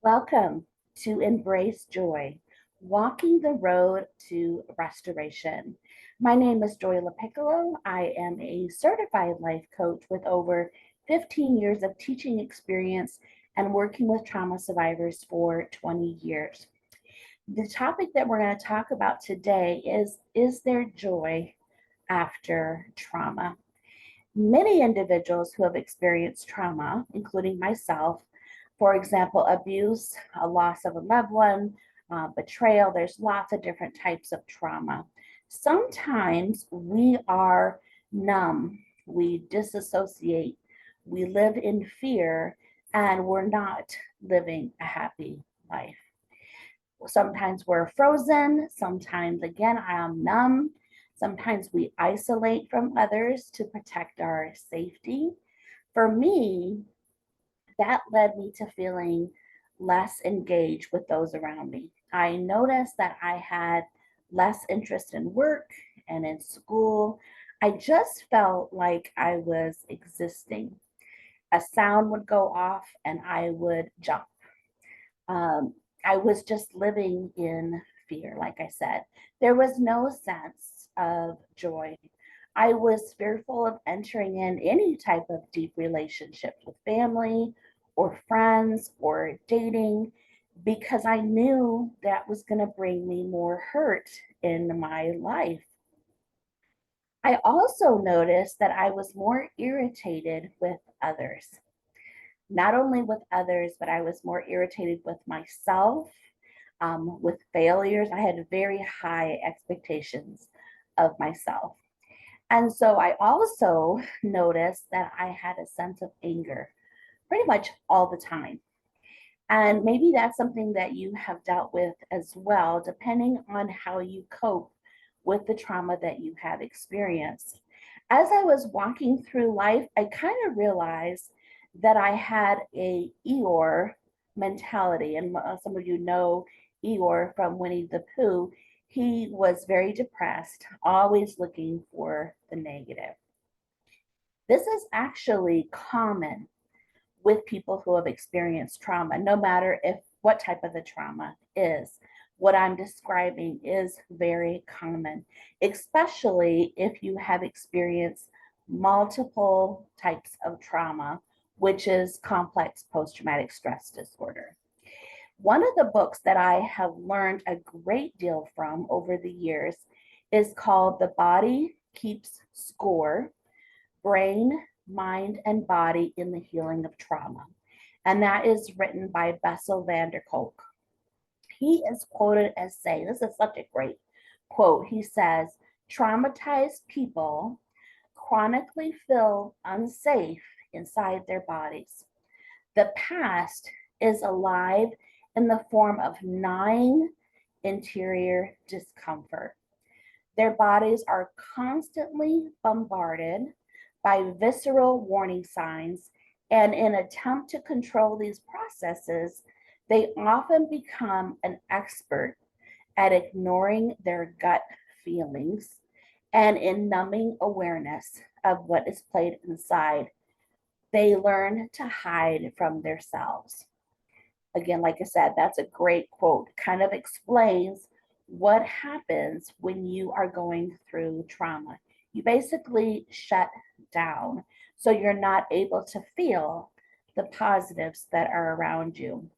Welcome to Embrace Joy, walking the road to restoration. My name is Joy LaPiccolo. I am a certified life coach with over 15 years of teaching experience and working with trauma survivors for 20 years. The topic that we're going to talk about today is there joy after trauma? Many individuals who have experienced trauma, including myself, for example, abuse, a loss of a loved one, betrayal, there's lots of different types of trauma. Sometimes we are numb, we disassociate, we live in fear, and we're not living a happy life. Sometimes we're frozen, sometimes, again, I am numb. Sometimes we isolate from others to protect our safety. For me, that led me to feeling less engaged with those around me. I noticed that I had less interest in work and in school. I just felt like I was existing. A sound would go off and I would jump. Um, I was just living in fear, like I said. There was no sense of joy. I was fearful of entering in any type of deep relationships with family or friends or dating because I knew that was going to bring me more hurt in my life. I also noticed that I was more irritated with others, not only with others, but I was more irritated with myself, with failures. I had very high expectations of myself. And so I also noticed that I had a sense of anger pretty much all the time. And maybe that's something that you have dealt with as well, depending on how you cope with the trauma that you have experienced. As I was walking through life, I kind of realized that I had a Eeyore mentality. And some of you know Eeyore from Winnie the Pooh. He was very depressed, always looking for the negative. This is actually common with people who have experienced trauma, no matter if what type of the trauma is. What I'm describing is very common, especially if you have experienced multiple types of trauma, which is complex post traumatic stress disorder. One of the books that I have learned a great deal from over the years is called The Body Keeps Score: Brain, Mind, and Body in the Healing of Trauma. And that is written by Bessel van der Kolk. He is quoted as saying, this is such a great quote. He says, traumatized people chronically feel unsafe inside their bodies. The past is alive in the form of gnawing interior discomfort. Their bodies are constantly bombarded by visceral warning signs, and in an attempt to control these processes, they often become an expert at ignoring their gut feelings and in numbing awareness of what is played inside. They learn to hide from themselves. Again, like I said, that's a great quote. Kind of explains what happens when you are going through trauma. You basically shut down, so you're not able to feel the positives that are around you.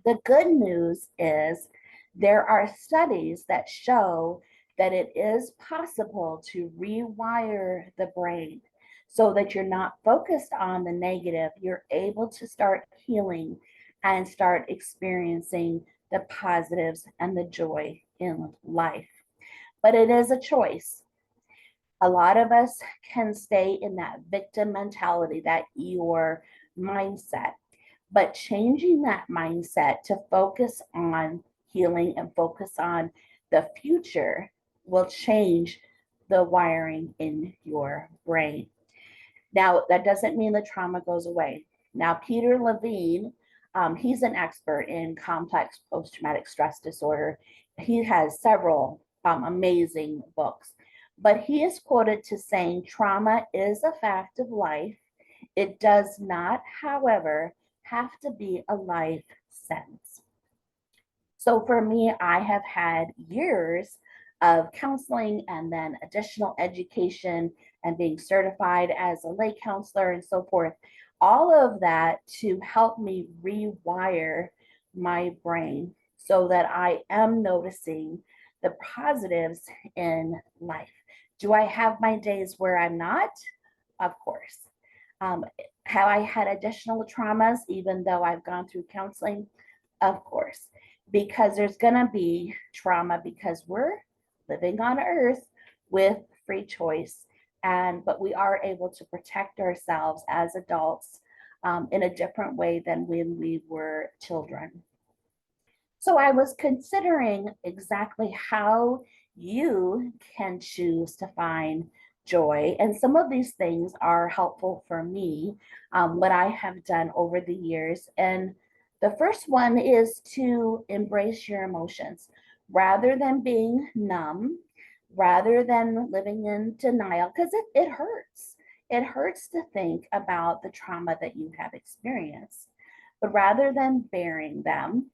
The good news is there are studies that show that it is possible to rewire the brain so that you're not focused on the negative. You're able to start healing and start experiencing the positives and the joy in life. But it is a choice. A lot of us can stay in that victim mentality, that Eeyore mindset. But changing that mindset to focus on healing and focus on the future will change the wiring in your brain. Now, that doesn't mean the trauma goes away. Now, Peter Levine, he's an expert in complex post traumatic stress disorder. He has several amazing books, but he is quoted to saying trauma is a fact of life. It does not, however, have to be a life sense. So for me, I have had years of counseling and then additional education and being certified as a lay counselor and so forth. All of that to help me rewire my brain so that I am noticing the positives in life. Do I have my days where I'm not? Of course. Um, have I had additional traumas even though I've gone through counseling? Of course, because there's going to be trauma because we're living on earth with free choice. But we are able to protect ourselves as adults in a different way than when we were children. So I was considering exactly how you can choose to find joy. And some of these things are helpful for me, what I have done over the years. And the first one is to embrace your emotions rather than being numb, rather than living in denial, because it hurts. It hurts to think about the trauma that you have experienced. But rather than bearing them,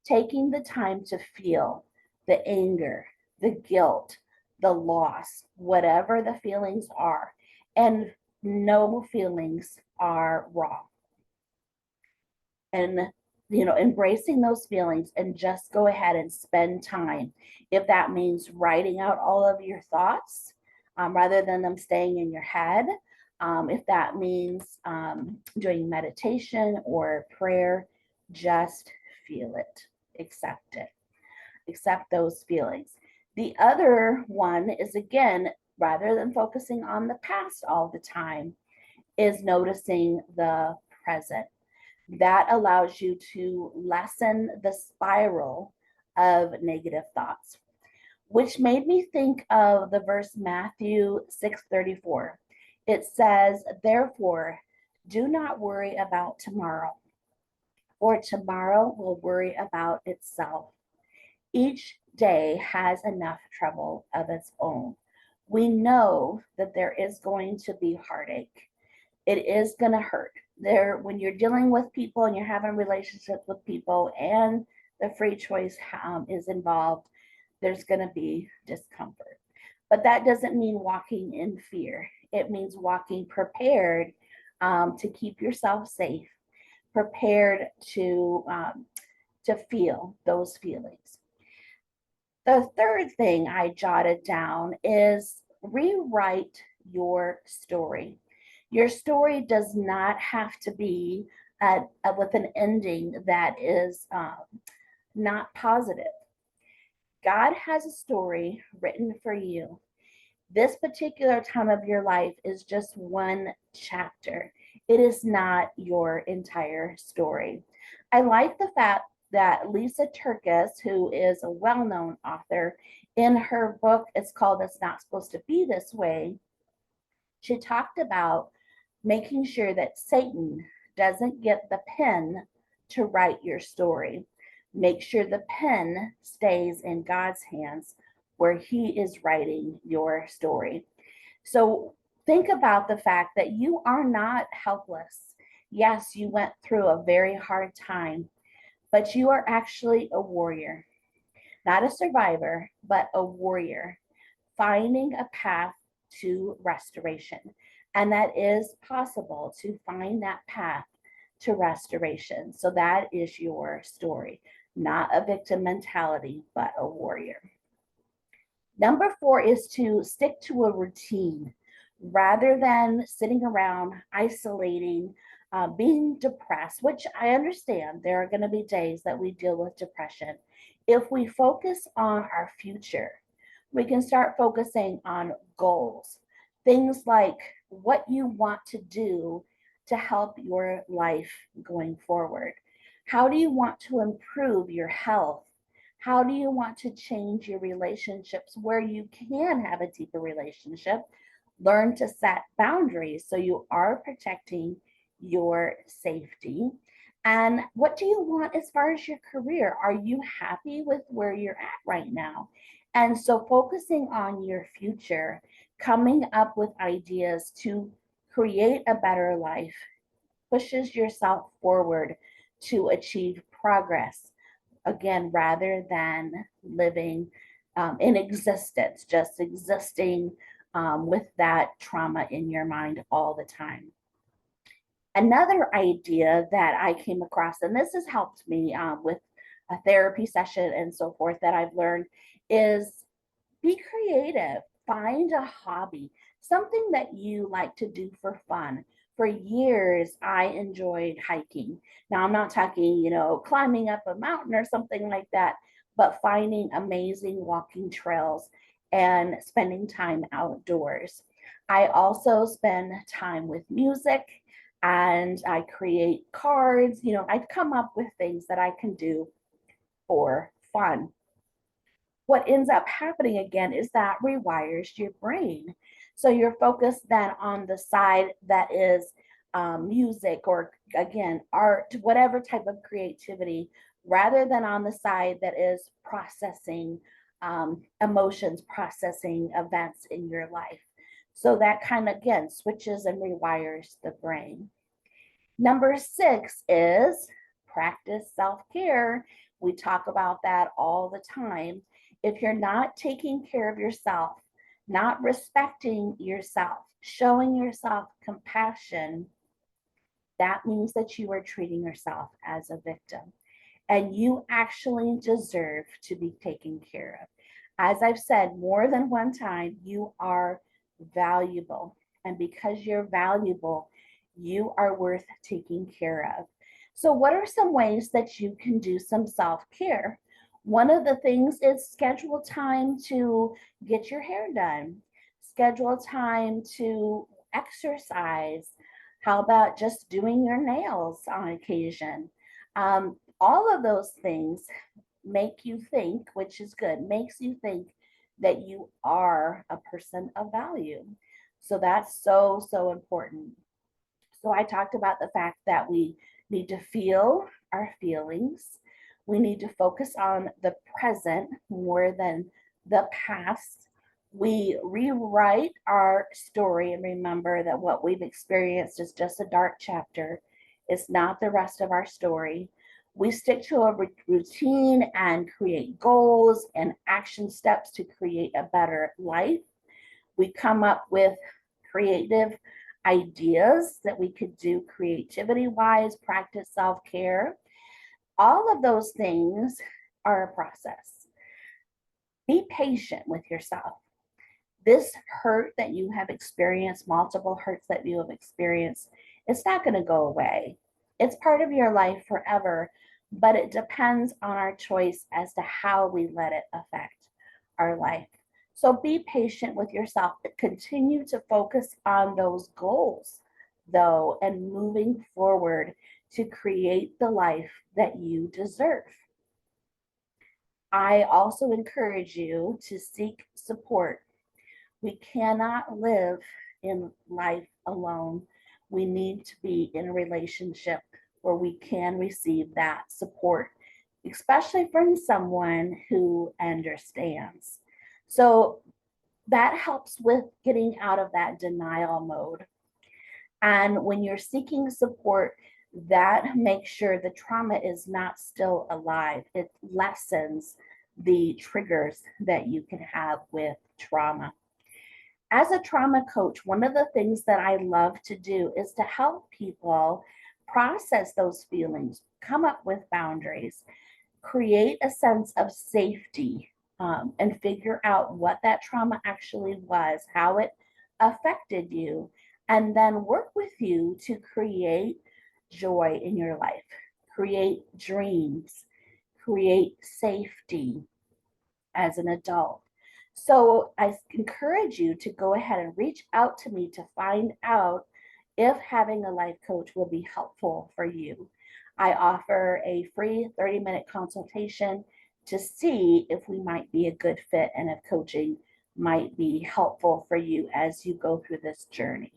taking the time to feel the anger, the guilt, the loss, whatever the feelings are, and no feelings are wrong. And embracing those feelings and just go ahead and spend time. If that means writing out all of your thoughts rather than them staying in your head, if that means doing meditation or prayer, just feel it, accept it, accept those feelings. The other one is, again, rather than focusing on the past all the time, is noticing the present. That allows you to lessen the spiral of negative thoughts, which made me think of the verse Matthew 6:34. It says, "Therefore, do not worry about tomorrow, for tomorrow will worry about itself. Each day has enough trouble of its own." We know that there is going to be heartache. It is going to hurt. When you're dealing with people and you're having relationships with people and the free choice is involved, there's going to be discomfort. But that doesn't mean walking in fear. It means walking prepared to keep yourself safe, prepared to feel those feelings. The third thing I jotted down is rewrite your story. Your story does not have to be with an ending that is not positive. God has a story written for you. This particular time of your life is just one chapter. It is not your entire story. I like the fact that Lisa Turkis, who is a well-known author, in her book, it's called It's Not Supposed to Be This Way, she talked about making sure that Satan doesn't get the pen to write your story. Make sure the pen stays in God's hands where he is writing your story. So think about the fact that you are not helpless. Yes, you went through a very hard time, but you are actually a warrior, not a survivor, but a warrior, finding a path to restoration. And that is possible to find that path to restoration. So that is your story, not a victim mentality, but a warrior. Number 4 is to stick to a routine rather than sitting around isolating, being depressed, which I understand there are going to be days that we deal with depression. If we focus on our future, we can start focusing on goals, things like what you want to do to help your life going forward. How do you want to improve your health? How do you want to change your relationships where you can have a deeper relationship? Learn to set boundaries so you are protecting your safety. And what do you want as far as your career? Are you happy with where you're at right now? And so focusing on your future, coming up with ideas to create a better life, pushes yourself forward to achieve progress, again, rather than living in existence, just existing with that trauma in your mind all the time. Another idea that I came across, and this has helped me with a therapy session and so forth that I've learned, is be creative. Find a hobby, something that you like to do for fun. For years, I enjoyed hiking. Now, I'm not talking, climbing up a mountain or something like that, but finding amazing walking trails and spending time outdoors. I also spend time with music and I create cards. I come up with things that I can do for fun. What ends up happening again is that rewires your brain. So you're focused then on the side that is music or, again, art, whatever type of creativity, rather than on the side that is processing emotions, processing events in your life. So that kind of, again, switches and rewires the brain. Number 6 is practice self-care. We talk about that all the time. If you're not taking care of yourself, not respecting yourself, showing yourself compassion, that means that you are treating yourself as a victim. And you actually deserve to be taken care of. As I've said more than one time, you are valuable. And because you're valuable, you are worth taking care of. So, what are some ways that you can do some self care? One of the things is schedule time to get your hair done, schedule time to exercise. How about just doing your nails on occasion? All of those things make you think, which is good, makes you think that you are a person of value. So that's so, so important. So I talked about the fact that we need to feel our feelings. We need to focus on the present more than the past. We rewrite our story and remember that what we've experienced is just a dark chapter. It's not the rest of our story. We stick to a routine and create goals and action steps to create a better life. We come up with creative ideas that we could do creativity wise, practice self care. All of those things are a process. Be patient with yourself. This hurt that you have experienced, multiple hurts that you have experienced, it's not going to go away. It's part of your life forever, but it depends on our choice as to how we let it affect our life. So be patient with yourself. Continue to focus on those goals, though, and moving forward to create the life that you deserve. I also encourage you to seek support. We cannot live in life alone. We need to be in a relationship where we can receive that support, especially from someone who understands. So that helps with getting out of that denial mode. And when you're seeking support, that makes sure the trauma is not still alive. It lessens the triggers that you can have with trauma. As a trauma coach, one of the things that I love to do is to help people process those feelings, come up with boundaries, create a sense of safety, and figure out what that trauma actually was, how it affected you, and then work with you to create joy in your life, create dreams, create safety as an adult. So I encourage you to go ahead and reach out to me to find out if having a life coach will be helpful for you. I offer a free 30-minute consultation to see if we might be a good fit and if coaching might be helpful for you as you go through this journey.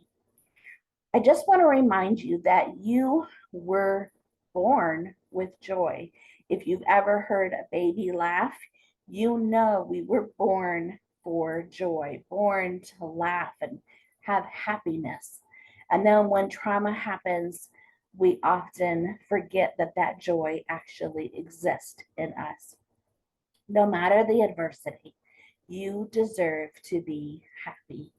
I just want to remind you that you were born with joy. If you've ever heard a baby laugh, you know we were born for joy, born to laugh and have happiness. And then when trauma happens, we often forget that that joy actually exists in us. No matter the adversity, you deserve to be happy.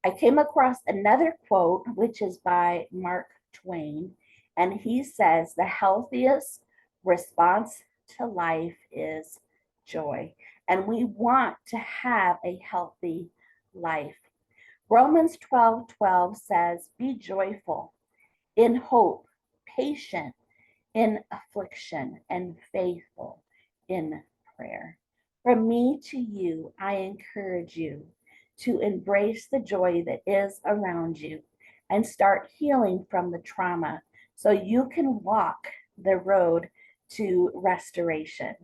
I came across another quote, which is by Mark Twain, and he says, the healthiest response to life is joy. And we want to have a healthy life. Romans 12:12 says, be joyful in hope, patient in affliction, and faithful in prayer. From me to you, I encourage you to embrace the joy that is around you and start healing from the trauma so you can walk the road to restoration.